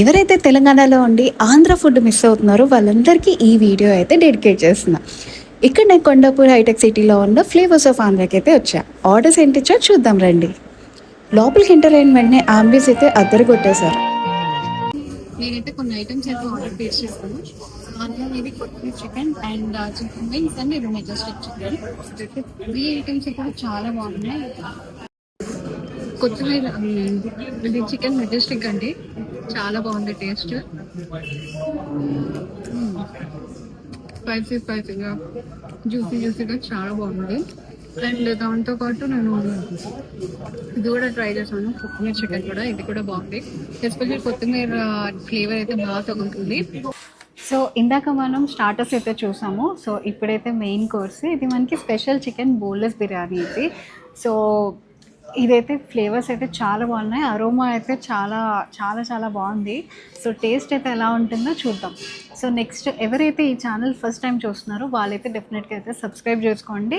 ఎవరైతే తెలంగాణలో ఉండి ఆంధ్ర ఫుడ్ మిస్ అవుతున్నారో వాళ్ళందరికీ ఈ వీడియో అయితే డెడికేట్ చేస్తున్నా. ఇక్కడ నేను కొండాపూర్ హైటెక్ సిటీలో ఉన్న ఫ్లేవర్స్ ఆఫ్ ఆంధ్రాకి అయితే వచ్చా. ఆర్డర్స్ ఏంటి ఇచ్చా చూద్దాం రండి. లోపలికి ఎంటర్ అయిన వెంటనే ఆంబియన్స్ అయితే అద్దరు కొట్టేశారు. నేనైతే కొన్ని ఐటమ్స్ అయితే ఆర్డర్ ప్లేస్ చేస్తాను. అందులో ఇది కొత్తిమీర chicken and chicken wings and ఇది మెజెస్టిక్ చికెన్. ఈ ఐటమ్స్ ఇక్కడ చాలా బాగున్నాయి. కొత్తిమీర ఇది చికెన్ మెజెస్టిక్ అండి, చాలా బాగుంది టేస్ట్. స్పైసీగా జ్యూసీగా చాలా బాగుంది. అండ్ దాంతోపాటు నేను ఇది కూడా ట్రై చేశాను, కొత్తిమీర చికెన్ కూడా. ఇది కూడా బాగుంది, ఎస్పెషల్లీ కొత్తిమీర ఫ్లేవర్ అయితే బాగా తగులుతుంది. సో ఇందాక మనం స్టార్టర్స్ అయితే చూసాము. సో ఇప్పుడైతే మెయిన్ కోర్స్, ఇది మనకి స్పెషల్ చికెన్ బోన్లెస్ బిర్యానీ ఇది. సో ఇదైతే ఫ్లేవర్స్ అయితే చాలా బాగున్నాయి, అరోమా అయితే చాలా చాలా చాలా బాగుంది. సో టేస్ట్ అయితే ఎలా ఉంటుందో చూద్దాం. సో నెక్స్ట్ ఎవరైతే ఈ ఛానల్ ఫస్ట్ టైం చూస్తున్నారో వాళ్ళైతే డెఫినెట్గా అయితే సబ్స్క్రైబ్ చేసుకోండి.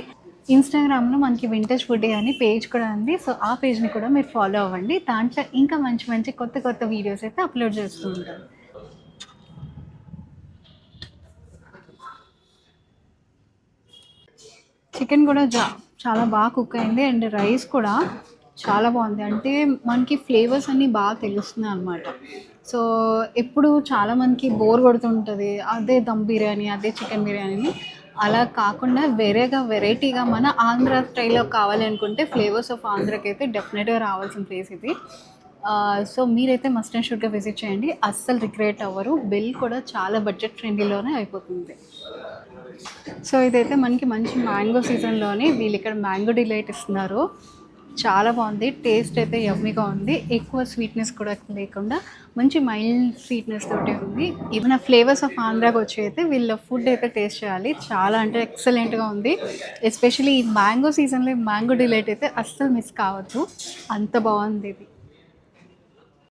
ఇన్స్టాగ్రామ్లో మనకి వింటేజ్ ఫుడ్ అని పేజ్ కూడా ఉంది. సో ఆ పేజ్ని కూడా మీరు ఫాలో అవ్వండి. దాంట్లో ఇంకా మంచి మంచి కొత్త వీడియోస్ అయితే అప్లోడ్ చేస్తూ ఉంటారు. చికెన్ కూడా చాలా బాగా కుక్ అయింది అండ్ రైస్ కూడా చాలా బాగుంది. అంటే మనకి ఫ్లేవర్స్ అన్నీ బాగా తెలుస్తున్నాయి అన్నమాట. సో ఎప్పుడు చాలామందికి బోర్ కొడుతుంటుంది అదే దమ్ బిర్యానీ, అదే చికెన్ బిర్యానీ. అలా కాకుండా వెరైటీగా మన ఆంధ్ర స్టైల్లో కావాలి అనుకుంటే ఫ్లేవర్స్ ఆఫ్ ఆంధ్రాకి అయితే డెఫినెట్గా రావాల్సిన ప్లేస్ ఇది. సో మీరైతే మస్ట్ అండ్ షుడ్గా విజిట్ చేయండి, అస్సలు రిగ్రెట్ అవ్వరు. బిల్ కూడా చాలా బడ్జెట్ ఫ్రెండ్లీలోనే అయిపోతుంది. సో ఇదైతే మనకి మంచి మ్యాంగో సీజన్లోనే వీళ్ళు ఇక్కడ మ్యాంగో డిలైట్ ఇస్తున్నారు. చాలా బాగుంది, టేస్ట్ అయితే యమ్మీగా ఉంది. ఎక్కువ స్వీట్నెస్ కూడా లేకుండా మంచి మైల్డ్ స్వీట్నెస్ తోటి ఉంది. ఈవెన్ ఆ ఫ్లేవర్స్ ఆఫ్ ఆంధ్రాకి వచ్చి అయితే వీళ్ళ ఫుడ్ అయితే టేస్ట్ చేయాలి. చాలా అంటే ఎక్సలెంట్గా ఉంది. ఎస్పెషల్లీ ఈ మ్యాంగో సీజన్లో మ్యాంగో డిలైట్ అయితే అస్సలు మిస్ కావద్దు, అంత బాగుంది ఇది.